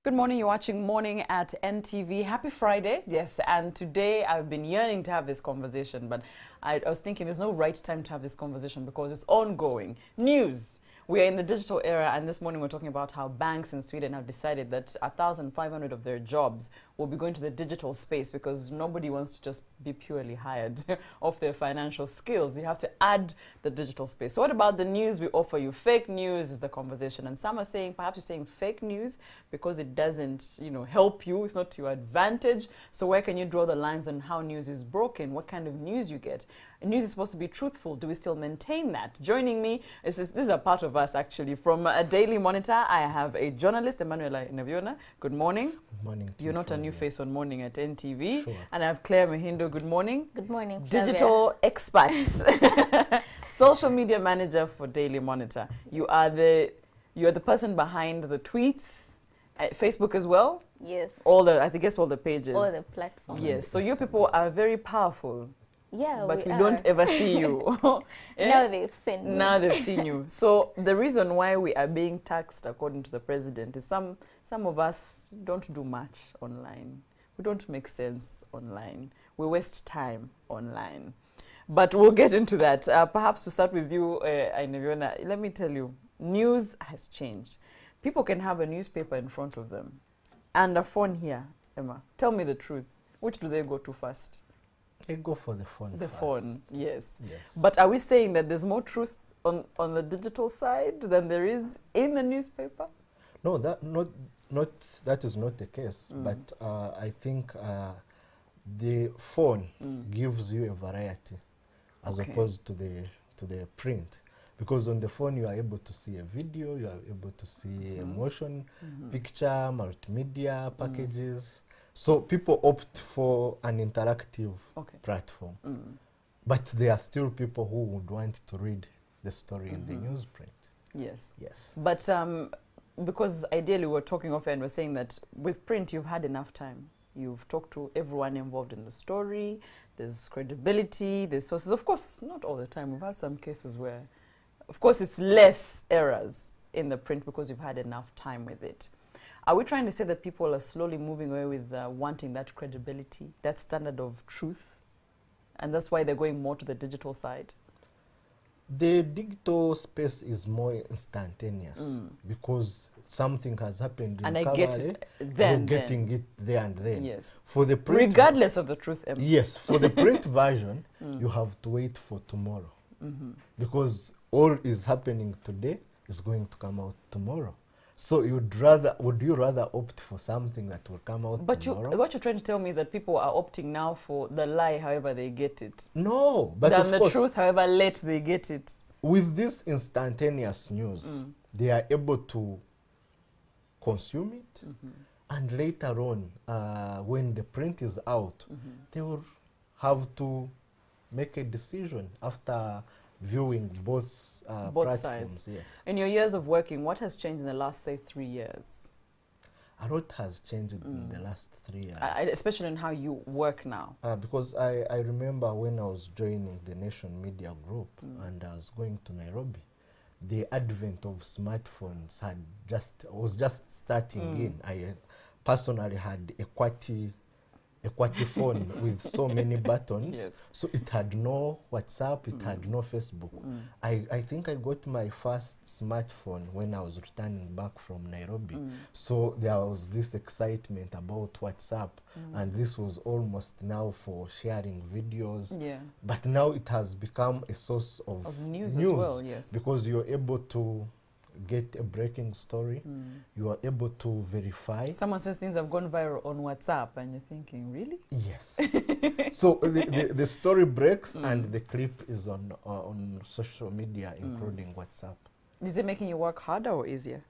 Good morning, you're watching Morning at NTV. Happy Friday. Yes, and today I've been yearning to have this conversation, but I was thinking there's no right time to have this conversation because it's ongoing. News. We are in the digital era, and this morning we're talking about how banks in Sweden have decided that 1,500 of their jobs will be going to the digital space because nobody wants to just be purely hired off their financial skills. You have to add the digital space. So what about the news we offer you? Fake news is the conversation, and some are saying, perhaps you're saying fake news because it doesn't, help you. It's not to your advantage. So where can you draw the lines on how news is broken? What kind of news you get? News is supposed to be truthful. Do we still maintain that? Joining me, this is a part of us actually. From a Daily Monitor, I have a journalist, Emanuela Naviona. Good morning. Good morning. You're not a new face on Morning at NTV. Sure. And I have Claire Mahindo. Good morning. Good morning, Digital expert, social media manager for Daily Monitor. You are the person behind the tweets, Facebook as well. Yes. I guess all the pages. All the platforms. Yes. So you people are very powerful. Yeah, but we don't ever see you. Now they've seen me. Now they've seen you. So the reason why we are being taxed, according to the president, is some of us don't do much online. We don't make sense online. We waste time online. But we'll get into that. Perhaps to start with you, Naviona, let me tell you, news has changed. People can have a newspaper in front of them and a phone here. Emma, tell me the truth. Which do they go to first? They go for the phone. The phone, yes. Yes. But are we saying that there's more truth on the digital side than there is in the newspaper? No, that is not the case. But I think the phone gives you a variety as opposed to the print. Because on the phone you are able to see a video, you are able to see a motion picture, multimedia packages. So people opt for an interactive platform. But there are still people who would want to read the story in the newsprint. Yes. Yes. But because ideally we're talking off and we're saying that with print you've had enough time. You've talked to everyone involved in the story. There's credibility, there's sources. Of course, not all the time. We've had some cases where, of course, it's less errors in the print because you've had enough time with it. Are we trying to say that people are slowly moving away with wanting that credibility, that standard of truth, and that's why they're going more to the digital side? The digital space is more instantaneous because something has happened in and I Kabale, get it then. You're getting it there and then. Yes. For the print, regardless of the truth. Yes. For the print version, you have to wait for tomorrow because all is happening today is going to come out tomorrow. So would you rather opt for something that will come out tomorrow? What you're trying to tell me is that people are opting now for the lie, however they get it. No, but than of the course, truth, however late they get it. With this instantaneous news, they are able to consume it, and later on, when the print is out, they will have to make a decision after viewing both platforms. Sides. Yes. In your years of working, what has changed in the last, say, 3 years? A lot has changed in the last 3 years. Especially in how you work now. Because I remember when I was joining the Nation Media Group and I was going to Nairobi, the advent of smartphones was just starting in. I personally had a QWERTY phone with so many buttons. Yes. So it had no WhatsApp, it had no Facebook. I think I got my first smartphone when I was returning back from Nairobi. So there was this excitement about WhatsApp, and this was almost now for sharing videos. Yeah. But now it has become a source of news as well, yes. Because you're able to get a breaking story, you are able to verify. Someone says things have gone viral on WhatsApp and you're thinking, really? Yes. So the story breaks and the clip is on social media, including WhatsApp. Is it making you work harder or easier?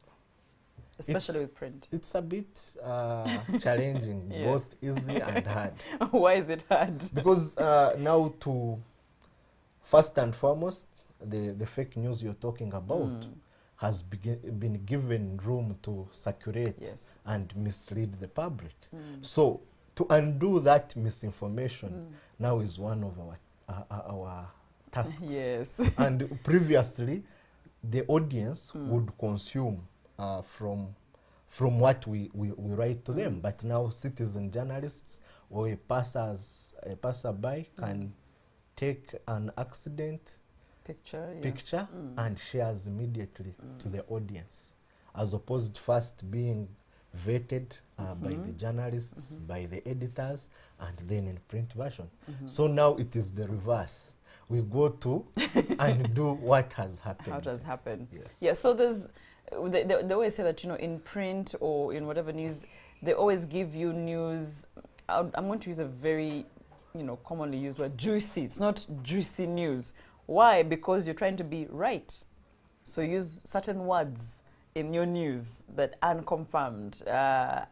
Especially with print? It's a bit challenging, both easy and hard. Why is it hard? Because now first and foremost, the fake news you're talking about has been given room to circulate and mislead the public. So to undo that misinformation now is one of our tasks. Yes. And previously, the audience would consume from from what we write to them. But now citizen journalists or a passerby can take an accident picture and shares immediately to the audience, as opposed to first being vetted by the journalists, by the editors, and then in print version. So now it is the reverse. We go to and do what has happened. How it has happened. Yes. Yeah, so there's, they always say that, you know, in print or in whatever news, they always give you news. I'm going to use a very, you know, commonly used word, juicy. It's not juicy news. Why? Because you're trying to be right. So use certain words in your news that unconfirmed,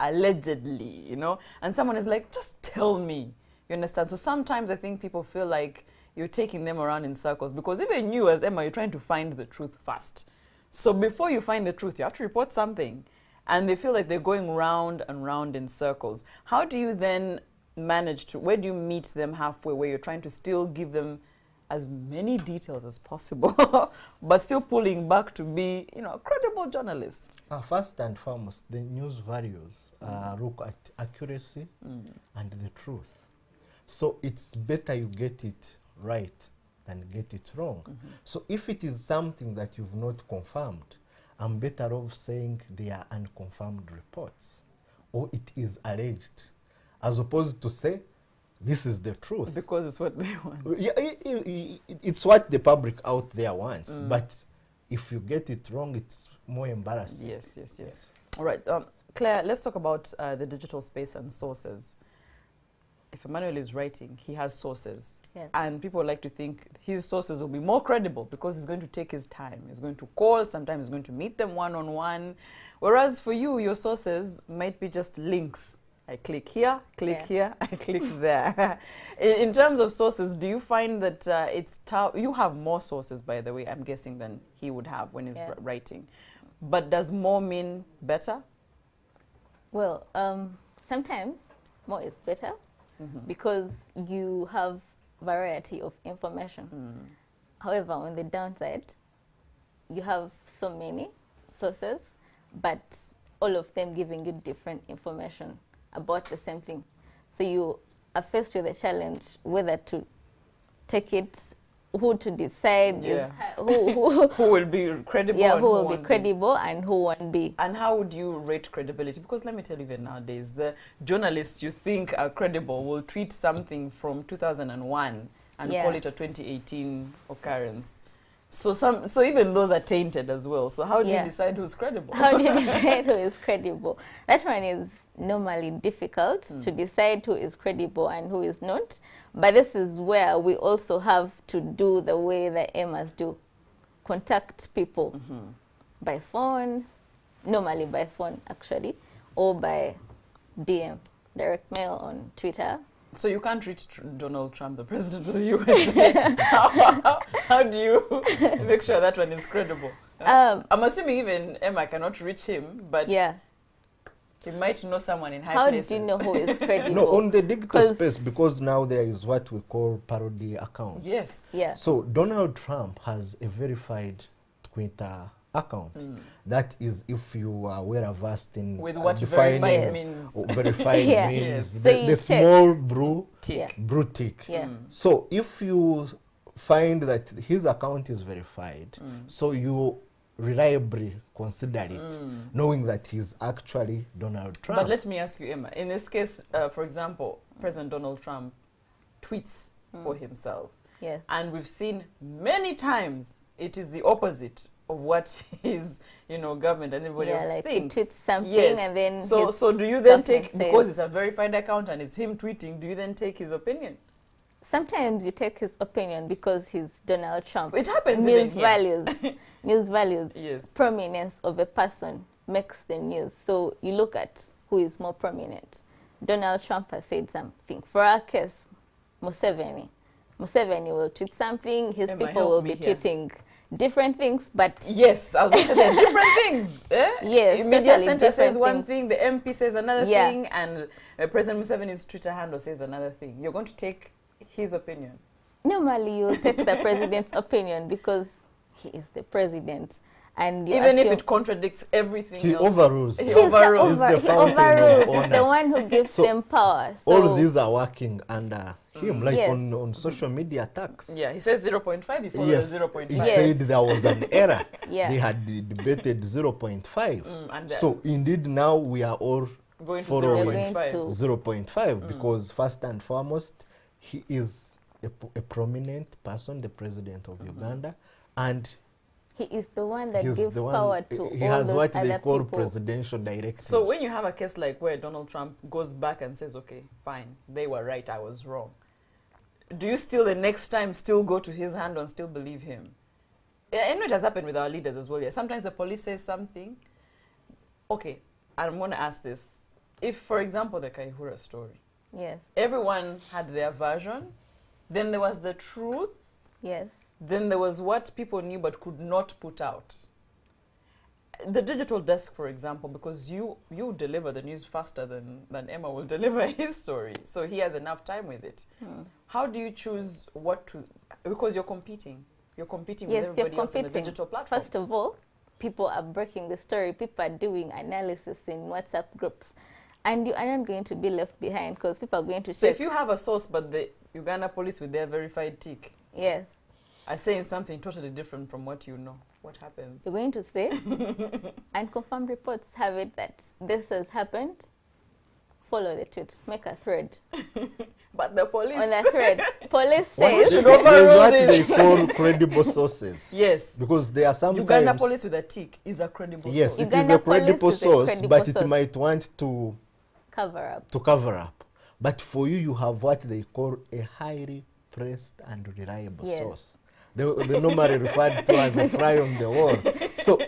allegedly, you know, and someone is like, just tell me. You understand? So sometimes I think people feel like you're taking them around in circles, because even you as Emma, you're trying to find the truth first. So before you find the truth, you have to report something. And they feel like they're going round and round in circles. How do you then manage to, where do you meet them halfway, where you're trying to still give them as many details as possible, but still pulling back to be, you know, a credible journalist? First and foremost, the news values look at accuracy and the truth. So it's better you get it right than get it wrong. So if it is something that you've not confirmed, I'm better off saying they are unconfirmed reports, or it is alleged, as opposed to say this is the truth. Because it's what they want. Yeah, it's what the public out there wants. But if you get it wrong, it's more embarrassing. Yes. All right, Claire, let's talk about the digital space and sources. If Emmanuel is writing, he has sources. Yes. And people like to think his sources will be more credible because he's going to take his time. He's going to call, sometimes he's going to meet them one-on-one. Whereas for you, your sources might be just links. I click here, here, I click there. In terms of sources, do you find that it's tough? You have more sources, by the way, I'm guessing, than he would have when he's writing. But does more mean better? Well, sometimes more is better because you have variety of information. However, on the downside, you have so many sources, but all of them giving you different information about the same thing. So you are faced with a challenge whether to take it, who to decide is who who will be credible. Yeah, and who will be credible and who won't be. And how would you rate credibility? Because let me tell you, even nowadays, the journalists you think are credible will tweet something from 2001 and call it a 2018 occurrence. So even those are tainted as well. So how do you decide who's credible? How do you decide who is credible? That one is normally difficult to decide who is credible and who is not. But this is where we also have to do the way the Emmas do. Contact people by phone, normally by phone actually, or by DM, direct mail on Twitter. So you can't reach Donald Trump, the president of the USA. How do you make sure that one is credible? I'm assuming even Emma cannot reach him, but he might know someone in high places. How do you know who is credible? No, on the digital space, because now there is what we call parody accounts. Yes. Yeah. So Donald Trump has a verified Twitter account. That is, if you are well versed in with what defining means. Verified means So the small blue tick. So if you find that his account is verified, so you reliably consider it, knowing that he's actually Donald Trump. But let me ask you, Emma, in this case, for example, President Donald Trump tweets for himself. Yes. And we've seen many times it is the opposite of what his, government and everybody else like thinks. he tweets something and then so do you then take, because it's a verified account and it's him tweeting, do you then take his opinion? Sometimes you take his opinion because he's Donald Trump. It happens news even values, news values, yes. Prominence of a person makes the news. So you look at who is more prominent. Donald Trump has said something. For our case, Museveni will tweet something. His people will be tweeting different things, but yes, I was going to say they're different things. Yes, media center says one thing, the MP says another thing, and President Museveni's Twitter handle says another thing. You're going to take his opinion. Normally, you'll take the president's opinion because he is the president. and you Even if assume it contradicts everything He else. overrules. He he's them. overrules. He's the he fountain of overrules. He's honor. the one who gives So, them power. All So these are working under him, like Yes. on social media attacks. Yeah, he says 0.5, he follows Yes, 0.5. he Yes. said there was an error. Yeah. They had debated 0.5. and So indeed now we are all Going to following We're going 0.5. to- 0.5 because first and foremost he is a prominent person, the president of Uganda, and he is the one that he's gives the power one. to He all has those what they other call people. presidential directives. So when you have a case like where Donald Trump goes back and says, okay, fine, they were right, I was wrong, do you still the next time still go to his hand and still believe him? Yeah, I know it has happened with our leaders as well. Yeah, sometimes the police says something. Okay, I'm going to ask this. If, for example, the Kaihura story, Yes, everyone had their version, then there was the truth, yes, then there was what people knew but could not put out. The digital desk, for example, because you deliver the news faster than Emma will deliver his story, so he has enough time with it. How do you choose what to, because you're competing yes, with you're everybody else on the competing. digital platform. First of all, people are breaking the story. People are doing analysis in WhatsApp groups. And you are not going to be left behind because people are going to So check. if you have a source but the Uganda police with their verified tick Yes, are saying something totally different from what you know, what happens? you're going to say, and confirmed reports have it that this has happened. Follow the tweet. Make a thread. But the police... On the thread, police What, says, should there's overrule what this. they call credible sources. Yes. Because there are sometimes Uganda police with a tick is a credible yes, source. it is Uganda a credible police is a source, credible but it source. might want to cover up. cover up. But for you, you have what they call a highly pressed and reliable Yes. source. They normally referred to as a fly on the wall. So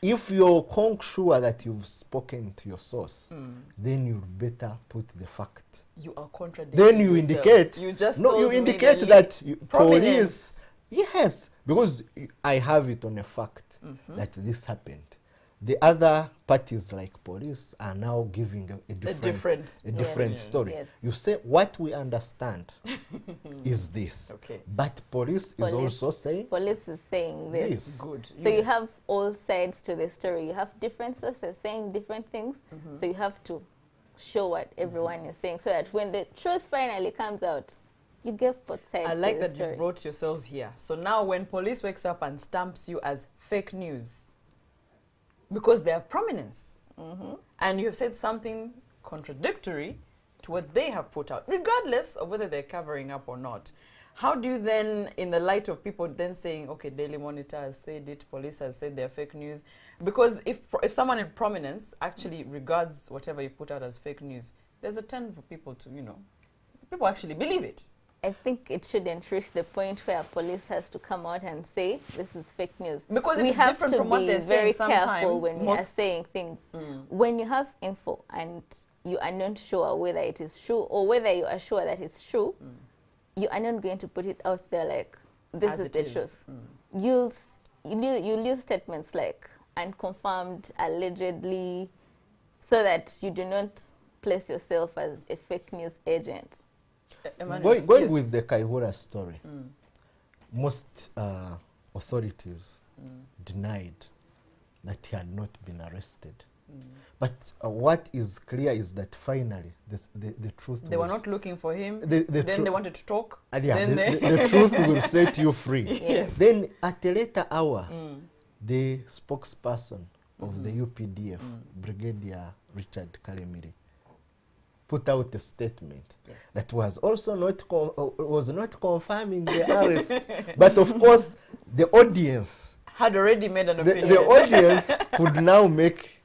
if you're sure that you've spoken to your source, then you better put the fact. You are contradicting Then you yourself. indicate. You just no, told you me indicate the that prominence. police. Yes, because I have it on a fact that this happened. The other parties like police are now giving a different Yes. story. Yes. You say what we understand is this, Okay. but police is also saying Police is saying this. this. Good. So you yes. have all sides to the story. You have different sources saying different things. So you have to show what everyone is saying so that when the truth finally comes out, you give both sides I like to the that story. you brought yourselves here. So now when police wakes up and stamps you as fake news, because they have prominence, and you have said something contradictory to what they have put out, regardless of whether they're covering up or not, how do you then, in the light of people then saying, okay, Daily Monitor has said it, police has said they're fake news, because if someone in prominence actually regards whatever you put out as fake news, there's a tendency for people to, people actually believe it. I think it shouldn't reach the point where police has to come out and say this is fake news. Because we it's have different to from what be they're very saying careful sometimes. when we are Most- saying things. When you have info and you are not sure whether it is true or whether you are sure that it's true, you are not going to put it out there like this As is it the is. truth. You'll use statements like unconfirmed, allegedly, so that you do not place yourself as a fake news agent. Emmanuel, Going yes. with the Kaihura story, most authorities denied that he had not been arrested. But what is clear is that finally the truth They were will not looking for him. The Then they wanted to talk. yeah, Then the truth will set you free. Yes. Then at a later hour, the spokesperson of the UPDF, Brigadier Richard Kalemire, put out a statement that was also not confirming the arrest, but of course the audience, had already made an opinion. the audience could now make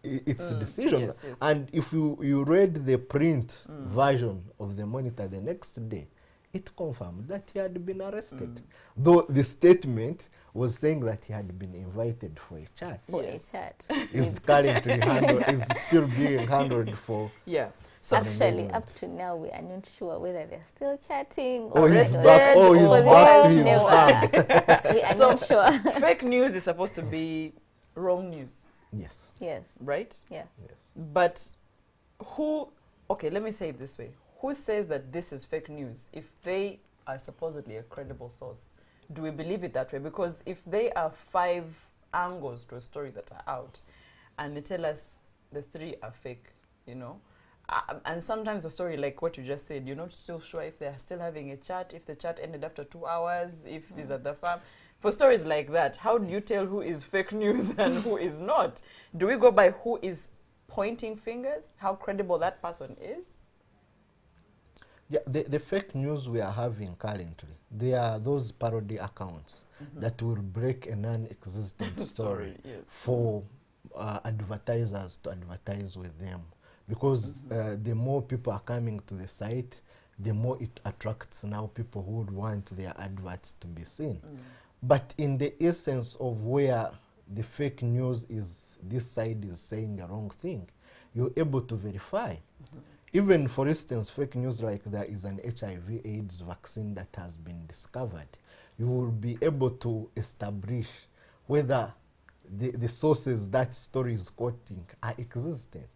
its decision. yes, yes. And if you read the print version of the Monitor the next day, it confirmed that he had been arrested. Though the statement was saying that he had been invited for a chat. For Yes. a chat. Is currently handled, is still being handled for. Yeah. So Actually, engagement. up to now, we are not sure whether they're still chatting. Oh, he's arrested back. Oh, he's or back to they his never- farm. We are So- not sure. fake news is supposed to be wrong news, Yes, Yes, right? yeah. yes. But okay, let me say it this way. Who says that this is fake news if they are supposedly a credible source? Do we believe it that way? Because if they are 5 angles to a story that are out, and they tell us the 3 are fake, you know. And sometimes the story, like what you just said, you're not still sure if they're still having a chat, if the chat ended after 2 hours, if he's at the farm. For stories like that, how do you tell who is fake news and who is not? Do we go by who is pointing fingers, how credible that person is? Yeah, the fake news we are having currently, they are those parody accounts that will break a non-existent story yes. for advertisers to advertise with them. Because the more people are coming to the site, the more it attracts now people who would want their adverts to be seen. But in the essence of where the fake news is, this side is saying the wrong thing, you're able to verify. Even, for instance, fake news like there is an HIV/AIDS vaccine that has been discovered, you will be able to establish whether the sources that story is quoting are existent.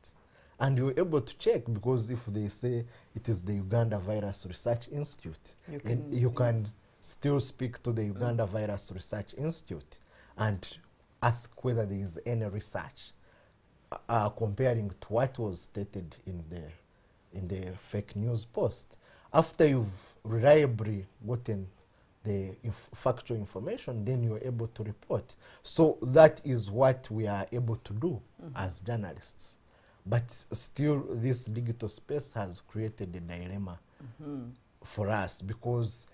And you're able to check, because if they say it is the Uganda Virus Research Institute, you can still speak to the Uganda Virus Research Institute and ask whether there is any research comparing to what was stated in the fake news post. After you've reliably gotten the factual information, then you're able to report. So that is what we are able to do as journalists. But still, this digital space has created a dilemma for us, because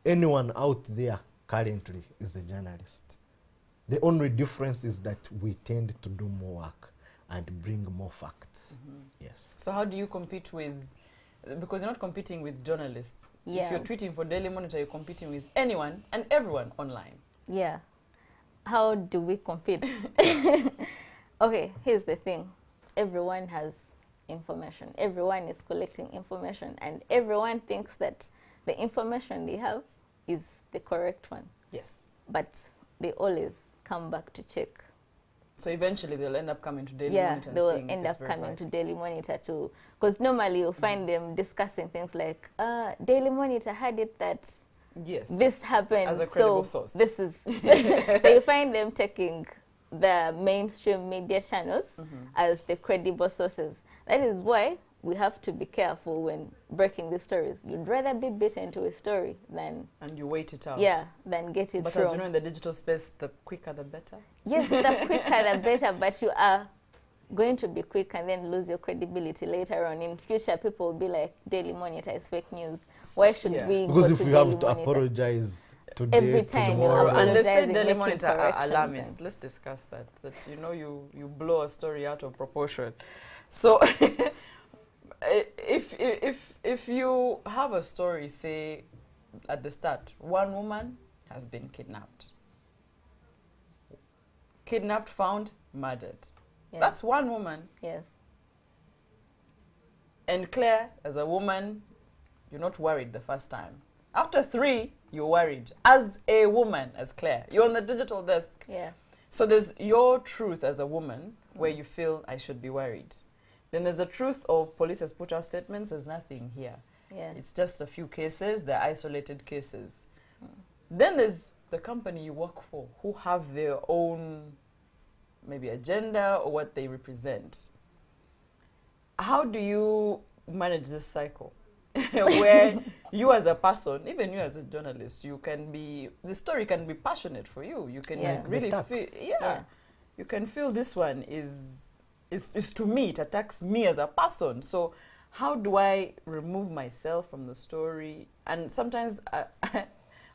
anyone out there currently is a journalist. The only difference is that we tend to do more work and bring more facts. Yes. So how do you compete with, because you're not competing with journalists. Yeah. If you're tweeting for Daily Monitor, you're competing with anyone and everyone online. Yeah. How do we compete? Okay, here's the thing. Everyone has information. Everyone is collecting information, and everyone thinks that the information they have is the correct one. Yes. But they always come back to check. So eventually they'll end up coming to Daily Yeah, Monitor. they will end up coming to Daily Monitor too. Because normally you'll find them discussing things like, Daily Monitor had it that yes, this happened. as a credible so source. This is so you find them taking the mainstream media channels as the credible sources. That is why we have to be careful when breaking these stories. You'd rather be bitten to a story than... And you wait it out. Yeah, than get it But wrong. as we know, in the digital space, the quicker the better. Yes, the quicker the better, but you are going to be quick and then lose your credibility later on. In future, people will be like, Daily Monitor is fake news. Why should we Because go if to we Daily have to Monitor? apologize today, Every time you tomorrow, apologize. And they say Apologizing, Daily making Monitor are corrections alarmists. and- Let's discuss that. That, you know, you blow a story out of proportion. So if you have a story, say at the start, one woman has been kidnapped. Kidnapped, found, murdered. Yeah. That's one woman. Yes. And Claire, as a woman, you're not worried the first time. After 3, you're worried. As a woman, as Claire, you're on the digital desk. Yeah. So there's your truth as a woman where you feel I should be worried. Then there's the truth of police has put out statements, there's nothing here. Yeah. It's just a few cases, they're isolated cases. Then there's the company you work for who have their own maybe agenda or what they represent. How do you manage this cycle? Where you as a person, even you as a journalist, you can be, the story can be passionate for you. You can Yeah. really The feel, tax. Yeah. you can feel this one is to me, it attacks me as a person. So how do I remove myself from the story? And sometimes,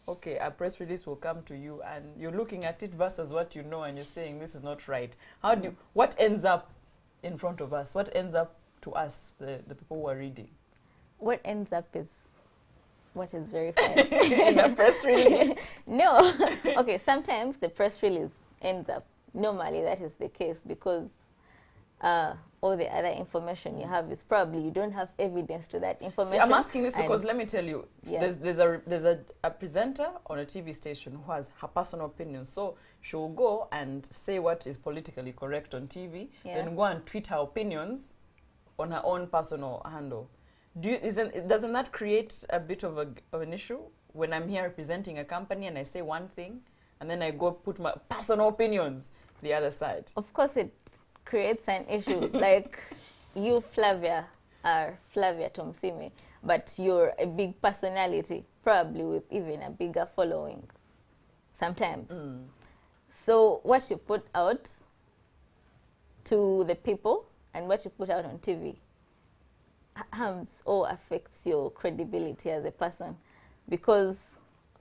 okay, a press release will come to you and you're looking at it versus what you know and you're saying this is not right. How do you, what ends up in front of us? What ends up to us, the people who are reading? What ends up is what is verified. In a press release? No. Okay, sometimes the press release ends up. Normally that is the case because all the other information you have is probably you don't have evidence to that information. See, I'm asking this because and let me tell you, yeah. there's a presenter on a TV station who has her personal opinion. So she'll go and say what is politically correct on TV, Yeah. then go and tweet her opinions on her own personal handle. Doesn't that create a bit of an issue when I'm here representing a company and I say one thing and then I go put my personal opinions the other side. Of course, it creates an issue. Like you, Flavia, are Flavia Tomsime, but you're a big personality, probably with even a bigger following sometimes. So what you put out to the people and what you put out on TV harms or affects your credibility as a person, because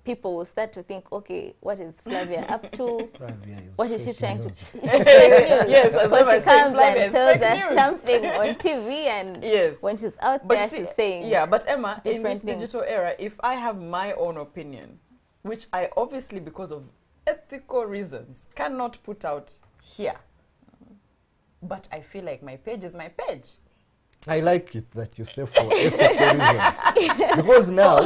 people will start to think, okay, what is Flavia up to? Flavia is What is she fake trying to? news. Yes, as so if I she say comes Flavia and is tells fake us news. something on TV, and Yes. when she's out But there, see, she's saying, yeah, but Emma, in different this things. digital era, if I have my own opinion, which I obviously, because of ethical reasons, cannot put out here, but I feel like my page is my page. I like it that you say for ethical reasons. Because now,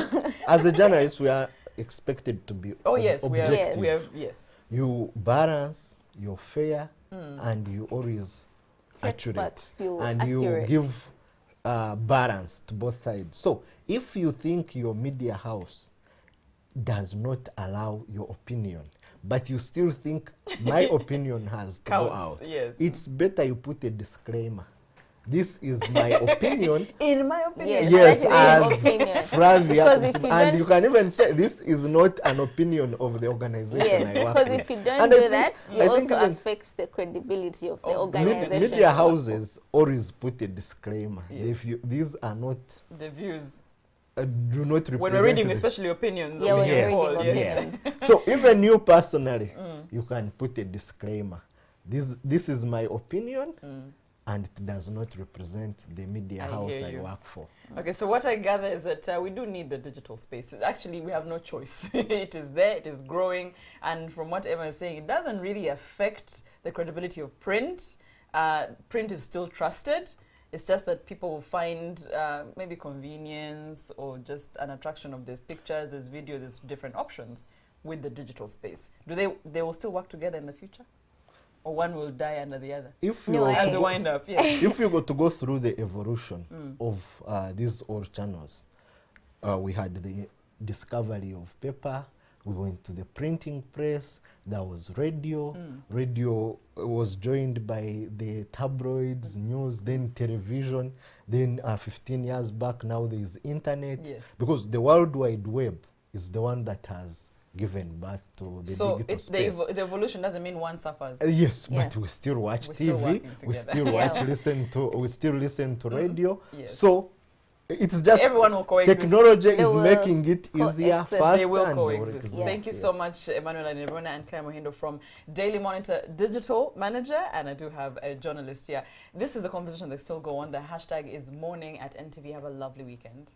as a journalist, we are expected to be Oh yes, objective. we have yes. You balance, you're fair, and you always Check accurate. facts, you're And you accurate. give balance to both sides. So if you think your media house does not allow your opinion, but you still think my opinion has to go Counts, out, yes. it's better you put a disclaimer. This is my opinion. In my opinion, Yes, that is as your opinion. Flavia, Because if you and don't- you can even say this is not an opinion of the organization I yes, work because with. if you don't And I do think- that, you I think also even affect the credibility of the Of organization. media houses always put a disclaimer. Yes. If you, these are not, the views. do not represent. When we're reading, the- especially opinions. Yeah, on when the you're yes, wall, reading yes. yes. So even you personally, you can put a disclaimer. This is my opinion, and it does not represent the media I house hear I you. work for. Okay, so what I gather is that we do need the digital space. Actually, we have no choice. It is there, it is growing, and from what Emma is saying, it doesn't really affect the credibility of print. Print is still trusted. It's just that people will find maybe convenience or just an attraction of these pictures, this video, there's different options with the digital space. Do they will still work together in the future? Or one will die under the other? If No, you I- are As to we go- wind up, yeah. if you go to go through the evolution of these old channels, we had the discovery of paper, we went to the printing press, there was radio, radio was joined by the tabloids, news, then television, then 15 years back now there is internet, Yes. because the World Wide Web is the one that has given birth to the So digital it's space. the evolution doesn't mean one suffers. Yes, Yeah. but we still watch We're still TV. working We together. still Yeah. watch, we still listen to radio. Yes. So it's just Everyone will coexist. technology They is will making it easier, coexist. faster, They will and they will coexist. exist. Thank you yes. so much, Emmanuel Nerona and Claire Mohindo from Daily Monitor Digital Manager, and I do have a journalist here. This is a conversation that still go on. The hashtag is morning at NTV. Have a lovely weekend.